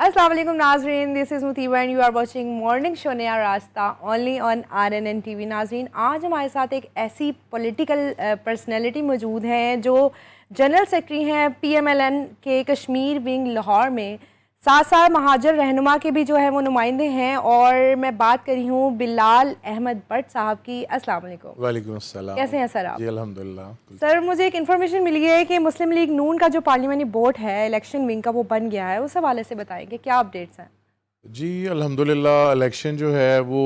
अस्सलाम वालेकुम नाजरीन, this is Mutiba and you are watching morning show Naya Rasta only on RNN TV। नाजरीन, आज हमारे साथ एक ऐसी पॉलिटिकल पर्सनैलिटी मौजूद हैं जो जनरल सेक्रेटरी हैं PMLN के कश्मीर विंग लाहौर में, साथ साथ महाजर रहनुमा के भी जो है वो नुमाइंदे हैं। और मैं बात कर रही हूँ बिलाल अहमद भट्ट साहब की। अस्सलाम वालेकुम। वालेकुम अस्सलाम। कैसे हैं सर आप? जी अल्हम्दुलिल्लाह। सर, मुझे एक इन्फॉर्मेशन मिली है कि मुस्लिम लीग नून का जो पार्लियामेंट्री बोर्ड है इलेक्शन विंग का वो बन गया है, उस हवाले से बताएंगे क्या अपडेट्स हैं? जी अल्हम्दुलिल्लाह, इलेक्शन जो है वो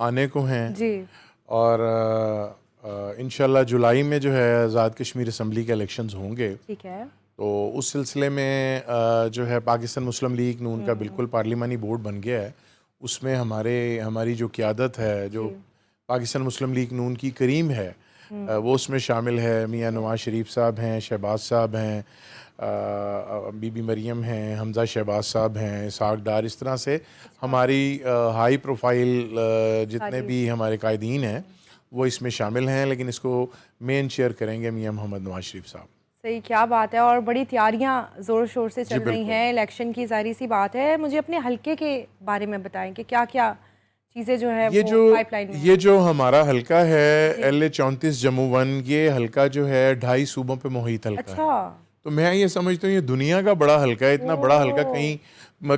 आने को हैं जी। और इंशाल्लाह जुलाई में जो है आज़ाद कश्मीर असम्बली के इलेक्शंस होंगे। ठीक है। तो उस सिलसिले में जो है पाकिस्तान मुस्लिम लीग नून का बिल्कुल पार्लिमानी बोर्ड बन गया है। उसमें हमारी जो क़ियादत है, जो पाकिस्तान मुस्लिम लीग नून की करीम है, वो उसमें शामिल है। मियाँ नवाज शरीफ साहब हैं, शहबाज साहब हैं, बीबी मरियम हैं, हमज़ा शहबाज साहब हैं, इसहाक डार। इस तरह से हमारी हाई प्रोफाइल जितने भी हमारे कायदीन हैं वो इसमें शामिल हैं, लेकिन इसको मेन चेयर करेंगे मियाँ मोहम्मद नवाज शरीफ साहब। सही, क्या बात है। और बड़ी तैयारियां ज़ोर शोर से चल रही हैं इलेक्शन की, ज़ाहिर सी बात है। मुझे अपने हलके के बारे में बताएं कि क्या क्या चीज़ें जो है वो पाइपलाइन में। ये जो हमारा हलका है LA 34 जम्मू 1, ये हलका जो है 2.5 सूबों पे मुहित हलका है। तो मैं ये समझता हूँ ये दुनिया का बड़ा हलका है। इतना बड़ा हलका कहीं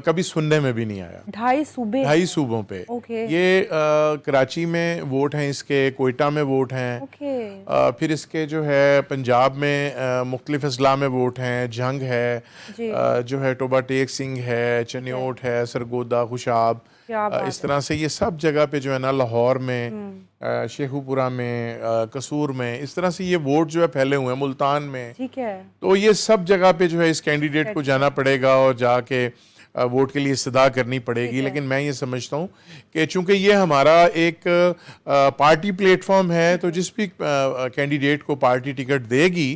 कभी सुनने में भी नहीं आया। 2.5 सूबों पे। ये कराची में वोट हैं इसके, कोयटा में वोट हैं, फिर इसके जो है पंजाब में मुख्तलिफ अजला में वोट हैं। जंग है, जो है टोबा टेक सिंह है, चनियोट है, सरगोदा, खुशाब, इस तरह से ये सब जगह पे जो है ना, लाहौर में, शेखुपुरा में, कसूर में, इस तरह से ये वोट जो है फैले हुए हैं, मुल्तान में। ठीक है। तो ये सब जगह पे जो है इस कैंडिडेट को जाना पड़ेगा और जाके वोट के लिए इस्तदा करनी पड़ेगी। लेकिन मैं ये समझता हूँ कि चूंकि ये हमारा एक पार्टी प्लेटफॉर्म है, तो जिस भी कैंडिडेट को पार्टी टिकट देगी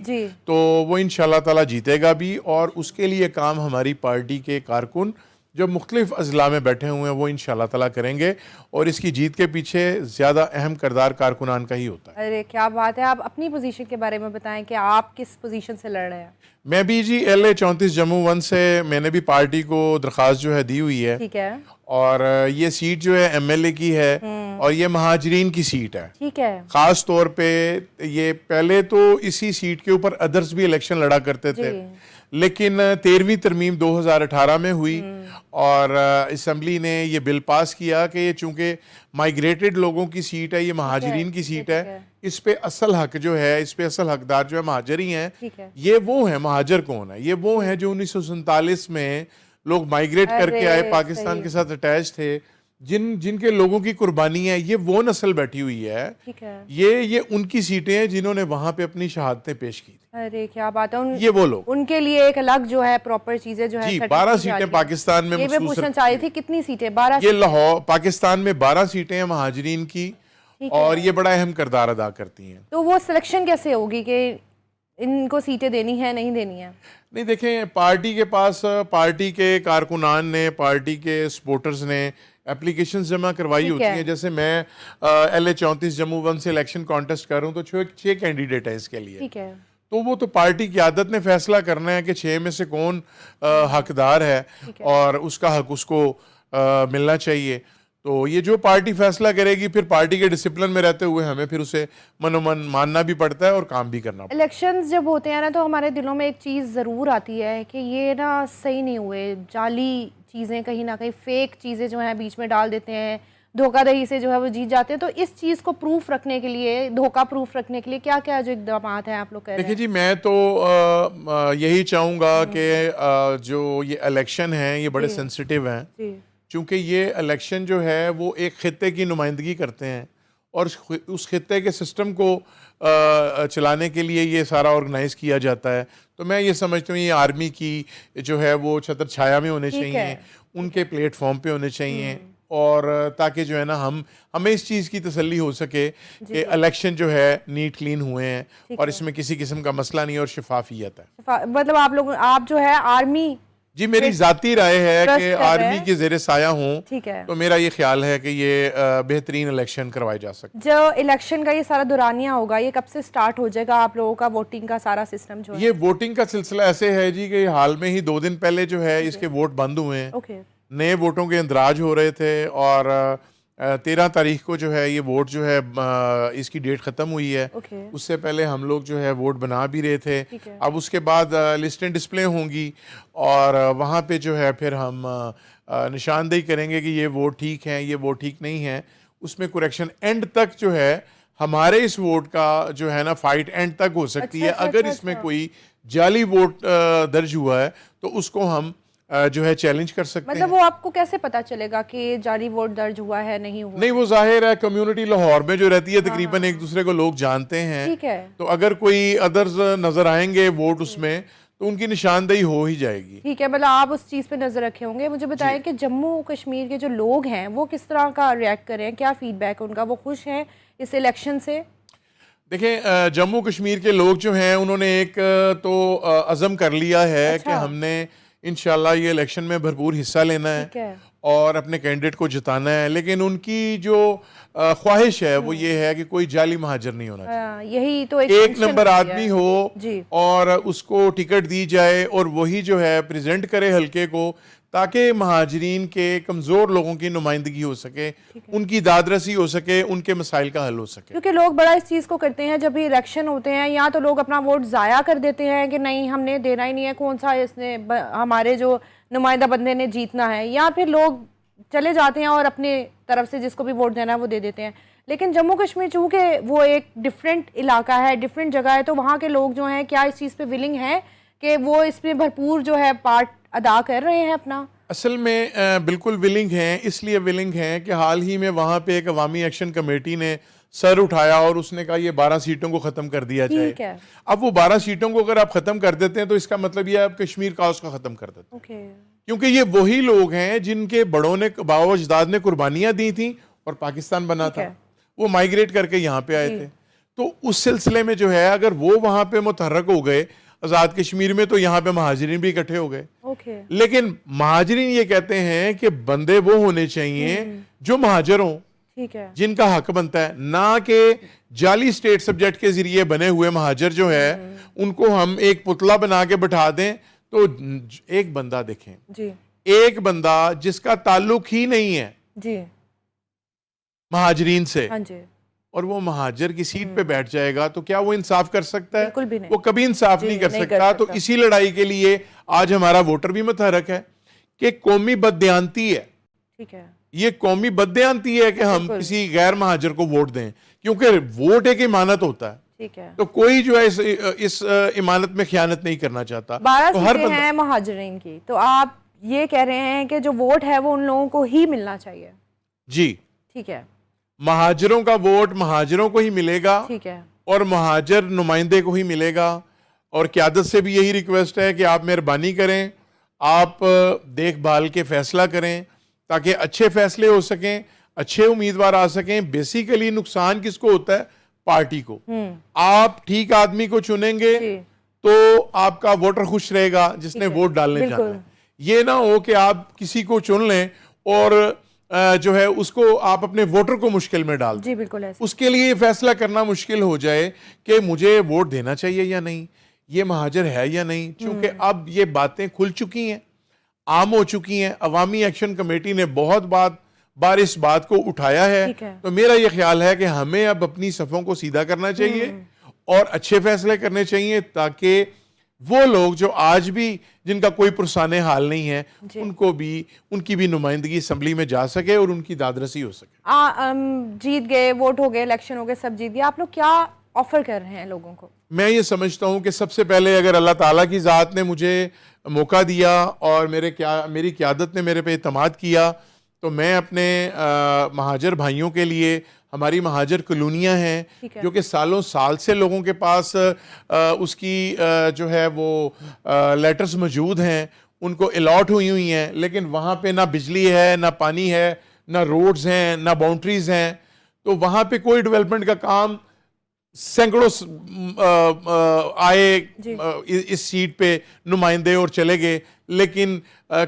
तो वो इंशाल्लाह ताला जीतेगा भी। और उसके लिए काम हमारी पार्टी के कारकुन जो मुख्तलिफ अजला में बैठे हुए हैं वो इंशाल्लाह ताला करेंगे। और इसकी जीत के पीछे ज़्यादा अहम किरदार कारकुनान का ही होता है। अरे क्या बात है। आप अपनी पोजीशन के बारे में बताएं कि आप किस पोजीशन से लड़ रहे हैं? मैं भी जी LA 34 जम्मू 1 से मैंने भी पार्टी को दरख्वास्त जो है दी हुई है। ठीक है। और ये सीट जो है MLA की है और ये महाजरीन की सीट है। ठीक है। ख़ास तौर पे ये पहले तो इसी सीट के ऊपर अदर्स भी इलेक्शन लड़ा करते थे, लेकिन 13वीं तरमीम 2018 में हुई और असम्बली ने ये बिल पास किया कि ये चूंकि माइग्रेटेड लोगों की सीट है, ये महाजरीन की सीट है, इस पे असल हक जो है, इस पे असल हकदार जो है महाजरी हैं। ये वो है, महाजर कौन है? ये वो है जो 1947 में लोग माइग्रेट करके आए, पाकिस्तान के साथ अटैच थे, जिनके लोगों की कुर्बानी है, ये वो नस्ल बैठी हुई है। ये उनकी सीटें हैं जिन्होंने वहां पे अपनी शहादतें पेश की थी। अरे क्या बात है। ये वो लोग, उनके लिए एक अलग जो है प्रॉपर चीजें जो है। जी 12 सीटें पाकिस्तान में। ये मैं पूछना चाह रही थी कितनी सीटें? 12। ये लाहौर पाकिस्तान में 12 सीटें हैं महाजरीन की, और ये बड़ा अहम किरदार अदा करती हैं। तो वो सिलेक्शन कैसे होगी कि इनको सीटें देनी है नहीं देनी है? नहीं, देखें, पार्टी के पास पार्टी के कारकुनान ने, पार्टी के सपोर्टर्स ने एप्लीकेशन जमा करवाई होती हैं। जैसे मैं LA 34 जम्मू 1 से इलेक्शन कॉन्टेस्ट कर रहा हूँ, तो 6 कैंडिडेट है इसके लिए। ठीक है। तो वो तो पार्टी की आदत ने फैसला करना है कि 6 में से कौन हकदार है और उसका हक उसको मिलना चाहिए। तो ये जो पार्टी फैसला करेगी, फिर पार्टी के डिसिप्लिन में रहते हुए हमें फिर उसे मनोमन मानना भी पड़ता है और काम भी करना पड़ता है। इलेक्शंस जब होते हैं ना, तो हमारे दिलों में एक चीज़ ज़रूर आती है कि ये ना सही नहीं हुए, जाली चीज़ें, कहीं ना कहीं फेक चीज़ें जो हैं बीच में डाल देते हैं, धोखाधड़ी से जो है वो जीत जाते हैं। तो इस चीज़ को प्रूफ रखने के लिए, धोखा प्रूफ रखने के लिए क्या क्या जो इक़दाम हैं आप लोग कर रहे हैं? देखिए जी, मैं तो यही चाहूँगा कि जो ये इलेक्शन हैं ये बड़े सेंसिटिव हैं, क्योंकि ये इलेक्शन जो है वो एक खित्ते की नुमाइंदगी करते हैं और उस खित्ते के सिस्टम को चलाने के लिए ये सारा ऑर्गेनाइज किया जाता है। तो मैं ये समझता हूँ ये आर्मी की जो है वो छत्र छाया में होने चाहिए, उनके प्लेटफॉर्म पे होने चाहिए, और ताकि जो है ना हमें इस चीज़ की तसल्ली हो सके कि इलेक्शन जो है नीट क्लीन हुए हैं और इसमें किसी किस्म का मसला नहीं और शफाफियत है। मतलब आप जो है आर्मी جی میری ذاتی رائے ہے Trust کہ کر رہے آرمی ہیں۔ کے زیر سایہ ہوں ٹھیک ہے، تو میرا یہ خیال ہے کہ یہ بہترین الیکشن کروائے جا سکتے جو الیکشن کا یہ سارا دورانیہ ہوگا یہ کب سے سٹارٹ ہو جائے گا آپ لوگوں کا ووٹنگ کا سارا سسٹم جو ہے؟ یہ ووٹنگ کا سلسلہ ایسے ہے جی کہ حال میں ہی 2 دن پہلے جو ہے اس کے ووٹ بند ہوئے ہیں، اوکے، نئے ووٹوں کے اندراج ہو رہے تھے اور 13 تاریخ کو جو ہے یہ ووٹ جو ہے اس کی ڈیٹ ختم ہوئی ہے، اوکے، اس سے پہلے ہم لوگ جو ہے ووٹ بنا بھی رہے تھے۔ ٹھیک ہے، اب اس کے بعد لسٹیں ڈسپلے ہوں گی اور وہاں پہ جو ہے پھر ہم نشاندہی کریں گے کہ یہ ووٹ ٹھیک ہیں، یہ ووٹ ٹھیک نہیں ہیں، اس میں کریکشن اینڈ تک جو ہے ہمارے اس ووٹ کا جو ہے نا فائٹ اینڈ تک ہو سکتی ہے۔ اگر اس میں کوئی جعلی ووٹ درج ہوا ہے تو اس کو ہم جو ہے چیلنج کر سکتے ہیں۔ مطلب وہ آپ کو کیسے پتا چلے گا کہ جعلی ووٹ درج ہوا ہے نہیں ہوا؟ نہیں وہ ظاہر ہے کمیونٹی لاہور میں جو رہتی ہے تقریباً ایک دوسرے کو لوگ جانتے ہیں، ٹھیک ہے، تو اگر کوئی ادرز نظر آئیں گے ووٹ اس میں تو ان کی نشاندہی ہو ہی جائے گی۔ ٹھیک ہے، مطلب آپ اس چیز پہ نظر رکھے ہوں گے۔ مجھے بتائیں کہ جموں کشمیر کے جو لوگ ہیں وہ کس طرح کا ریئیکٹ کریں، کیا فیڈ بیک ان کا، وہ خوش ہیں اس الیکشن سے؟ دیکھیں جموں کشمیر کے لوگ جو ہیں انہوں نے ایک تو عزم کر لیا ہے کہ ہم نے انشاءاللہ یہ الیکشن میں بھرپور حصہ لینا ہے اور اپنے کینڈیڈیٹ کو جتانا ہے، لیکن ان کی جو خواہش ہے وہ یہ ہے کہ کوئی جعلی مہاجر نہیں ہونا چاہیے، یہی تو ایک نمبر آدمی ہو جی، اور اس کو ٹکٹ دی جائے اور وہی جو ہے پریزنٹ کرے حلقے کو، تاکہ مہاجرین کے کمزور لوگوں کی نمائندگی ہو سکے، ان کی داد رسی ہو سکے، ان کے مسائل کا حل ہو سکے۔ کیونکہ لوگ بڑا اس چیز کو کرتے ہیں جب بھی الیکشن ہوتے ہیں، یا تو لوگ اپنا ووٹ ضائع کر دیتے ہیں کہ نہیں ہم نے دینا ہی نہیں ہے، کون سا اس نے ہمارے جو نمائندہ بندے نے جیتنا ہے، یا پھر لوگ چلے جاتے ہیں اور اپنے طرف سے جس کو بھی ووٹ دینا ہے وہ دے دیتے ہیں۔ لیکن جموں کشمیر چونکہ وہ ایک ڈیفرنٹ علاقہ ہے، ڈیفرنٹ جگہ ہے، تو وہاں کے لوگ جو ہیں کیا اس چیز پہ ولنگ ہیں کہ وہ اس میں بھرپور جو ہے پارٹ ادا کر رہے ہیں اپنا؟ اصل میں بالکل ولنگ ہیں، اس لیے ولنگ ہیں کہ حال ہی میں وہاں پہ ایک عوامی ایکشن کمیٹی نے سر اٹھایا اور اس نے کہا یہ 12 سیٹوں کو ختم کر دیا جائے۔ اب وہ 12 سیٹوں کو اگر آپ ختم کر دیتے ہیں تو اس کا مطلب یہ آپ کشمیر کا اس کا ختم کر دیتے ہیں، کیونکہ یہ وہی لوگ ہیں جن کے بڑوں نے باو اجداد نے قربانیاں دی تھیں اور پاکستان بنا تھا، وہ مائیگریٹ کر کے یہاں پہ آئے تھے، تو اس سلسلے میں جو ہے اگر وہ وہاں پہ متحرک ہو گئے آزاد کشمیر میں تو یہاں پہ مہاجرین بھی اکٹھے ہو گئے۔ لیکن مہاجرین یہ کہتے ہیں کہ بندے وہ ہونے چاہیے جو مہاجر ہوں، جن کا حق بنتا ہے، نہ کہ جعلی سٹیٹ سبجیکٹ کے ذریعے بنے ہوئے مہاجر جو ہے ان کو ہم ایک پتلا بنا کے بٹھا دیں۔ تو ایک بندہ دیکھیں، ایک بندہ جس کا تعلق ہی نہیں ہے مہاجرین سے اور وہ مہاجر کی سیٹ پہ بیٹھ جائے گا تو کیا وہ انصاف کر سکتا ہے؟ وہ کبھی انصاف نہیں کر سکتا۔ تو اسی لڑائی کے لیے آج ہمارا ووٹر بھی متحرک ہے کہ قومی بددیانتی ہے، یہ قومی بددیانتی ہے کہ ہم کسی غیر مہاجر کو ووٹ دیں، کیونکہ ووٹ ایک امانت ہوتا ہے، تو کوئی جو ہے اس امانت میں خیانت نہیں کرنا چاہتا۔ 12 سیٹیں ہیں مہاجرین کی، تو آپ یہ کہہ رہے ہیں کہ جو ووٹ ہے وہ ان لوگوں کو ہی ملنا چاہیے؟ جی ٹھیک ہے، مہاجروں کا ووٹ مہاجروں کو ہی ملے گا ٹھیک ہے، اور مہاجر نمائندے کو ہی ملے گا۔ اور قیادت سے بھی یہی ریکویسٹ ہے کہ آپ مہربانی کریں، آپ دیکھ بھال کے فیصلہ کریں تاکہ اچھے فیصلے ہو سکیں، اچھے امیدوار آ سکیں۔ بیسیکلی نقصان کس کو ہوتا ہے؟ پارٹی کو۔ آپ ٹھیک آدمی کو چنیں گے تو آپ کا ووٹر خوش رہے گا جس نے ووٹ ڈالنے جانا ہے۔ یہ نہ ہو کہ آپ کسی کو چن لیں اور جو ہے اس کو آپ اپنے ووٹر کو مشکل میں ڈال دیں۔ اس کے لیے فیصلہ کرنا مشکل ہو جائے کہ مجھے ووٹ دینا چاہیے یا نہیں، یہ مہاجر ہے یا نہیں، چونکہ اب یہ باتیں کھل چکی ہیں، عام ہو چکی ہیں۔ عوامی ایکشن کمیٹی نے بہت بار اس بات کو اٹھایا ہے، تو میرا یہ خیال ہے کہ ہمیں اب اپنی صفوں کو سیدھا کرنا چاہیے اور اچھے فیصلے کرنے چاہیے تاکہ وہ لوگ جو آج بھی جن کا کوئی پرسانے حال نہیں ہے ان کی بھی نمائندگی اسمبلی میں جا سکے اور ان کی دادرسی ہو سکے۔ جیت گئے، ووٹ ہو گئے، الیکشن ہو گئے، سب جیت گئے، آپ لوگ کیا آفر کر رہے ہیں لوگوں کو؟ میں یہ سمجھتا ہوں کہ سب سے پہلے اگر اللہ تعالیٰ کی ذات نے مجھے موقع دیا اور میری قیادت نے میرے پہ اعتماد کیا تو میں اپنے مہاجر بھائیوں کے لیے، ہماری مہاجر کلونیاں ہیں جو کہ سالوں سال سے لوگوں کے پاس اس کی جو ہے وہ لیٹرز موجود ہیں، ان کو الاٹ ہوئی ہیں، لیکن وہاں پہ نہ بجلی ہے، نہ پانی ہے، نہ روڈز ہیں، نہ باؤنڈریز ہیں، تو وہاں پہ کوئی ڈیولپمنٹ کا کام सैकड़ों आए इस सीट पे नुमाइंदे और चले गए, लेकिन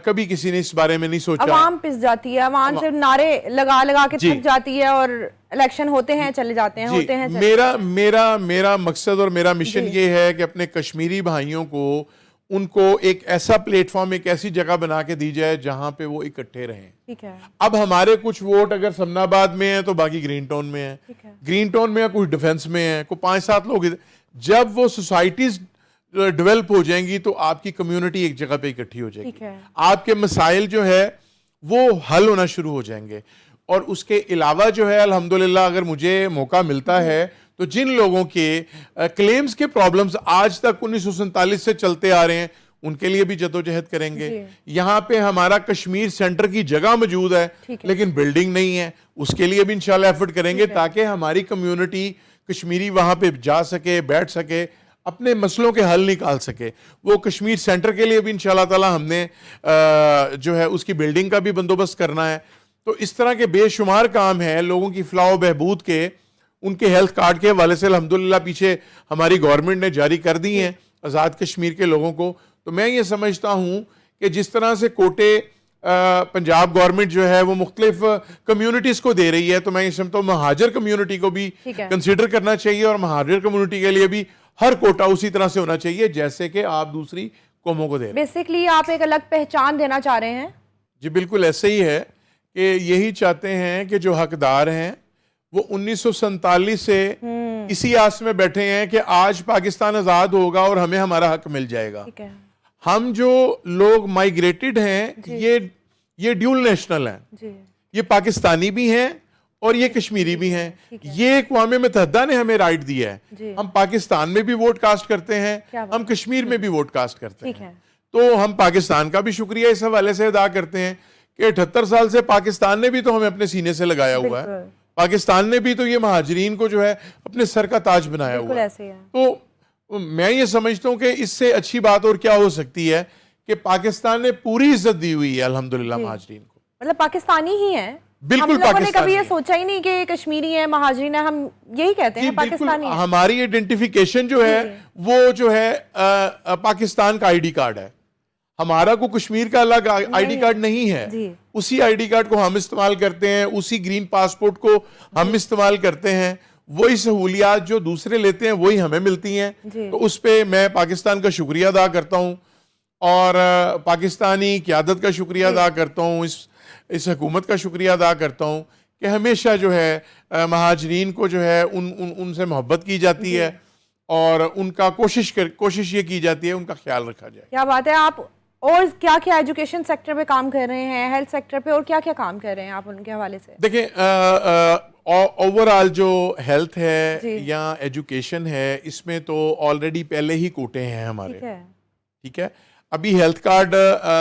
कभी किसी ने इस बारे में नहीं सोचा। अवाम पिस जाती है, अवाम सिर्फ नारे लगा लगा के थक जाती है और इलेक्शन होते हैं चले जाते हैं, होते हैं चले जाते हैं। मेरा मकसद और मेरा मिशन ये है कि अपने कश्मीरी भाइयों को, उनको एक ऐसा प्लेटफॉर्म, एक ऐसी जगह बना के दी जाए जहां पे वो इकट्ठे रहें। ठीक है। अब हमारे कुछ वोट अगर समनाबाद में है तो बाकी ग्रीन टाउन में है, ग्रीन टाउन में है, कुछ डिफेंस में है, कोई 5-7 लोग। जब वो सोसाइटीज डेवलप हो जाएंगी तो आपकी कम्युनिटी एक जगह पे इकट्ठी हो जाएगी, आपके मसाइल जो है वो हल होना शुरू हो जाएंगे। और उसके अलावा जो है अल्हम्दुलिल्लाह अगर मुझे मौका मिलता है तो जिन लोगों के क्लेम्स के प्रॉब्लम्स आज तक 1947 से चलते आ रहे हैं उनके लिए भी जदोजहद करेंगे। यहाँ पे हमारा कश्मीर सेंटर की जगह मौजूद है लेकिन बिल्डिंग नहीं है, उसके लिए भी इंशाल्लाह एफर्ट करेंगे ताकि हमारी कम्युनिटी कश्मीरी वहाँ पे जा सके, बैठ सके, अपने मसलों के हल निकाल सके। वो कश्मीर सेंटर के लिए भी इंशाल्लाह ताला हमने जो है उसकी बिल्डिंग का भी बंदोबस्त करना है। तो इस तरह के बेशुमार काम है लोगों की फलाह व बहबूद के, उनके हेल्थ कार्ड के हवाले से अल्हम्दुलिल्लाह पीछे हमारी गवर्नमेंट ने जारी कर दी हैं आज़ाद कश्मीर के लोगों को। तो मैं ये समझता हूँ कि जिस तरह से कोटे पंजाब गवर्नमेंट जो है वो मुख्तलिफ कम्युनिटीज़ को दे रही है, तो मैं ये समझता हूँ महाजर कम्युनिटी को भी कंसिडर करना चाहिए और महाजर कम्युनिटी के लिए भी हर कोटा उसी तरह से होना चाहिए जैसे कि आप दूसरी कौमों को दे रहे हैं। बेसिकली आप एक अलग पहचान देना चाह रहे हैं? जी बिल्कुल ऐसे ही है कि यही चाहते हैं कि जो हकदार हैं वो 1947 से इसी आस में बैठे हैं कि आज पाकिस्तान आज़ाद होगा और हमें हमारा हक मिल जाएगा। हम जो लोग माइग्रेटेड हैं ये ड्यूल नेशनल हैं, ये पाकिस्तानी भी हैं और ये कश्मीरी भी हैं। ये अक़वाम मुत्तहिदा ने हमें राइट दिया है, हम पाकिस्तान में भी वोट कास्ट करते हैं, हम कश्मीर में भी वोट कास्ट करते हैं। तो हम पाकिस्तान का भी शुक्रिया इस हवाले से अदा करते हैं कि 78 साल से पाकिस्तान ने भी तो हमें अपने सीने से लगाया हुआ है, पाकिस्तान ने भी तो ये महाजरीन को जो है अपने सर का ताज बनाया हुआ है। तो मैं ये समझता हूँ कि इससे अच्छी बात और क्या हो सकती है कि पाकिस्तान ने पूरी इज्जत दी हुई है अल्हम्दुलिल्लाह महाजरीन को। मतलब पाकिस्तानी ही है, बिल्कुल हम लोगों ने कभी ये सोचा ही नहीं कि कश्मीरी है, महाजरीन है, हम यही कहते हैं पाकिस्तानी है। हमारी आइडेंटिफिकेशन जो है वो जो है पाकिस्तान का आईडी कार्ड है, हमारा को कश्मीर का अलग आईडी कार्ड नहीं है। उसी आईडी कार्ड को हम इस्तेमाल करते हैं, उसी ग्रीन पासपोर्ट को हम इस्तेमाल करते हैं, वही सहूलियात जो दूसरे लेते हैं वही हमें मिलती हैं। तो उस पे मैं पाकिस्तान का शुक्रिया अदा करता हूँ और पाकिस्तानी क़यादत का शुक्रिया अदा करता हूँ, इस हुकूमत का शुक्रिया अदा करता हूँ कि हमेशा जो है महाजरीन को जो है उनसे मोहब्बत की जाती है और उनका कोशिश ये की जाती है उनका ख्याल रखा जाए। क्या बात है। आप और क्या क्या एजुकेशन सेक्टर पे काम कर रहे हैं, हेल्थ सेक्टर पे, और क्या क्या काम कर रहे हैं आप उनके हवाले से? देखिए ओवरऑल जो हेल्थ है या एजुकेशन है इसमें तो ऑलरेडी पहले ही कोटे हैं हमारे, ठीक है। अभी हेल्थ कार्ड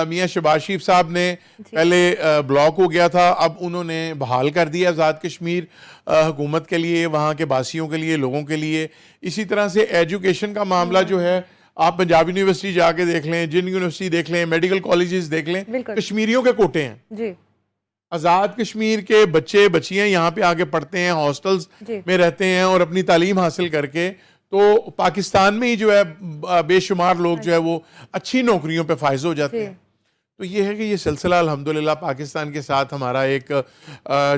मियां शहबाज शरीफ साहब ने पहले ब्लॉक हो गया था, अब उन्होंने बहाल कर दिया आज़ाद कश्मीर हुकूमत के लिए, वहाँ के बासियों के लिए, लोगों के लिए। इसी तरह से एजुकेशन का मामला जो है आप पंजाब यूनिवर्सिटी जाके देख लें, जिन यूनिवर्सिटी देख लें, मेडिकल कॉलेजेस देख लें, कश्मीरियों के कोटे हैं जी। आज़ाद कश्मीर के बच्चे बच्चियां यहाँ पे आके पढ़ते हैं, हॉस्टल्स में रहते हैं और अपनी तालीम हासिल करके तो पाकिस्तान में ही जो है बेशुमार लोग जो है वो अच्छी नौकरियों पे फायज हो जाते हैं। तो ये है कि ये सिलसिला अल्हम्दुलिल्लाह पाकिस्तान के साथ हमारा एक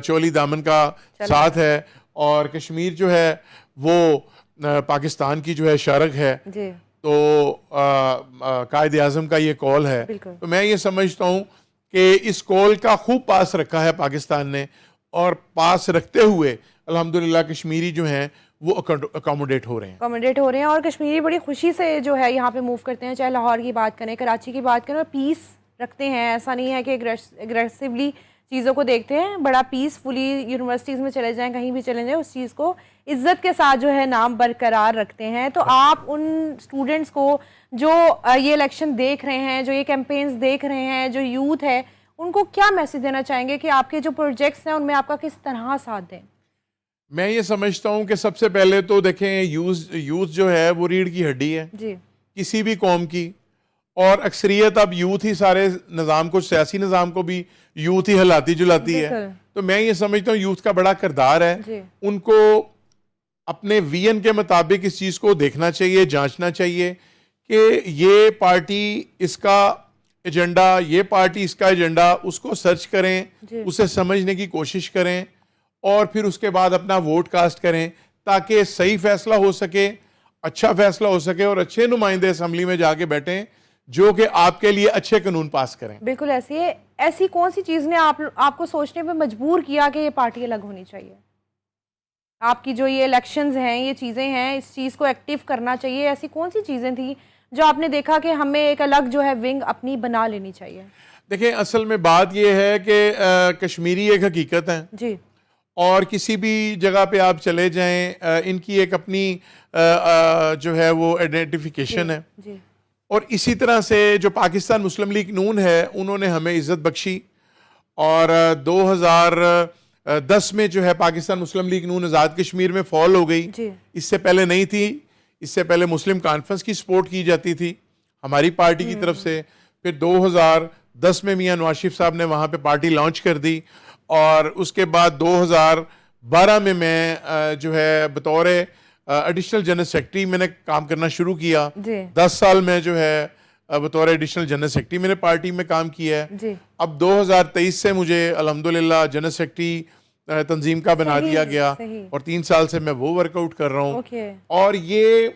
चोली दामन का साथ है और कश्मीर जो है वो पाकिस्तान की जो है शरक है। तो कायद आज़म का ये कॉल है, तो मैं ये समझता हूँ कि इस कॉल का खूब पास रखा है पाकिस्तान ने और पास रखते हुए अल्हम्दुलिल्लाह कश्मीरी जो हैं वो अकोमोडेट हो रहे हैं और कश्मीरी बड़ी खुशी से जो है यहाँ पे मूव करते हैं, चाहे लाहौर की बात करें, कराची की बात करें, और पीस रखते हैं। ऐसा नहीं है कि एग्रेसिवली चीज़ों को देखते हैं, बड़ा पीसफुली यूनिवर्सिटीज़ में चले जाएं, कहीं भी चले जाएं, उस चीज़ को इज़्ज़त के साथ जो है नाम बरकरार रखते हैं। तो आप उन स्टूडेंट्स को जो ये इलेक्शन देख रहे हैं, जो ये कैंपेन्स देख रहे हैं, जो यूथ है, उनको क्या मैसेज देना चाहेंगे कि आपके जो प्रोजेक्ट्स हैं उनमें आपका किस तरह साथ दें? मैं ये समझता हूँ कि सबसे पहले तो देखें यूथ जो है वो रीढ़ की हड्डी है जी। किसी भी कौम की, और अक्सरियत अब यूथ ही सारे निज़ाम को, सियासी निज़ाम को भी यूथ ही हिलाती जुलाती है। तो मैं ये समझता हूँ यूथ का बड़ा किरदार है, उनको اپنے وین کے مطابق اس چیز کو دیکھنا چاہیے, جانچنا چاہیے کہ یہ پارٹی اس کا ایجنڈا, یہ پارٹی اس کا ایجنڈا, اس کو سرچ کریں, اسے سمجھنے کی کوشش کریں اور پھر اس کے بعد اپنا ووٹ کاسٹ کریں تاکہ صحیح فیصلہ ہو سکے, اچھا فیصلہ ہو سکے اور اچھے نمائندے اسمبلی میں جا کے بیٹھیں جو کہ آپ کے لیے اچھے قانون پاس کریں. بالکل ایسی ہے. ایسی کون سی چیز نے آپ کو سوچنے پہ مجبور کیا کہ یہ پارٹی الگ ہونی چاہیے؟ آپ کی جو یہ الیکشنز ہیں, یہ چیزیں ہیں, اس چیز کو ایکٹیو کرنا چاہیے, ایسی کون سی چیزیں تھیں جو آپ نے دیکھا کہ ہمیں ایک الگ جو ہے ونگ اپنی بنا لینی چاہیے؟ دیکھیں اصل میں بات یہ ہے کہ کشمیری ایک حقیقت ہے جی, اور کسی بھی جگہ پہ آپ چلے جائیں ان کی ایک اپنی جو ہے وہ آئیڈینٹیفیکیشن ہے. جی, اور اسی طرح سے جو پاکستان مسلم لیگ نون ہے انہوں نے ہمیں عزت بخشی اور 2010 میں جو ہے پاکستان مسلم لیگ نون آزاد کشمیر میں فال ہو گئی. اس سے پہلے نہیں تھی, اس سے پہلے مسلم کانفرنس کی سپورٹ کی جاتی تھی ہماری پارٹی کی طرف سے. پھر 2010 میں میاں نواز شریف صاحب نے وہاں پہ پارٹی لانچ کر دی اور اس کے بعد 2012 میں جو ہے بطور ایڈیشنل جنرل سیکرٹری میں نے کام کرنا شروع کیا. 10 سال میں جو ہے بطور ایڈیشنل جنرل سیکرٹری میں نے پارٹی میں کام کیا ہے. اب 2023 سے مجھے الحمدللہ جنرل سیکرٹری تنظیم کا بنا دیا گیا اور 3 سال سے میں وہ ورک آؤٹ کر رہا ہوں. اور یہ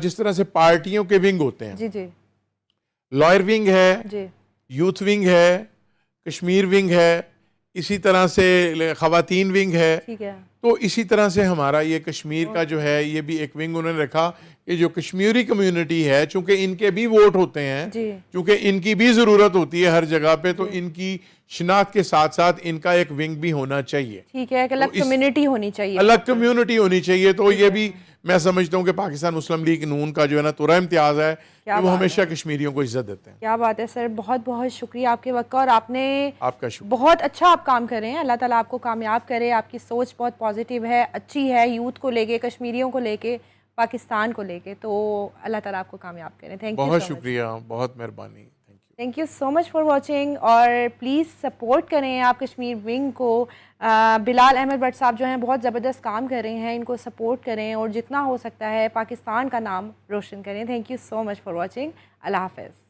جس طرح سے پارٹیوں کے ونگ ہوتے ہیں, لائر ونگ ہے, یوتھ ونگ ہے, کشمیر ونگ ہے, اسی طرح سے خواتین ونگ ہے, تو اسی طرح سے ہمارا یہ کشمیر کا جو ہے یہ بھی ایک ونگ انہوں نے رکھا کہ جو کشمیری کمیونٹی ہے چونکہ ان کے بھی ووٹ ہوتے ہیں, چونکہ ان کی بھی ضرورت ہوتی ہے ہر جگہ پہ, تو ان کی شناخت کے ساتھ ساتھ ان کا ایک ونگ بھی ہونا چاہیے. ٹھیک ہے, ایک الگ کمیونٹی ہونی چاہیے, الگ کمیونٹی ہونی چاہیے. تو یہ بھی میں سمجھتا ہوں کہ پاکستان مسلم لیگ نون کا جو ہے نا تھوڑا امتیاز ہے کہ وہ ہمیشہ کشمیریوں کو عزت دیتے ہیں. کیا بات ہے سر, بہت بہت شکریہ آپ کے وقت کا, اور آپ نے آپ کا شکریہ, بہت اچھا آپ کام کر رہے ہیں. اللہ تعالیٰ آپ کو کامیاب کرے. آپ کی سوچ بہت پازیٹیو ہے, اچھی ہے, یوتھ کو لے کے, کشمیریوں کو لے کے, پاکستان کو لے کے. تو اللہ تعالیٰ آپ کو کامیاب کرے. تھینک یو, بہت شکریہ, بہت مہربانی. Thank you so much for watching. اور پلیز سپورٹ کریں آپ کشمیر ونگ کو. بلال احمد بٹ صاحب جو ہیں بہت زبردست کام کر رہے ہیں, ان کو سپورٹ کریں اور جتنا ہو سکتا ہے پاکستان کا نام روشن کریں. Thank you so much for watching. اللہ حافظ.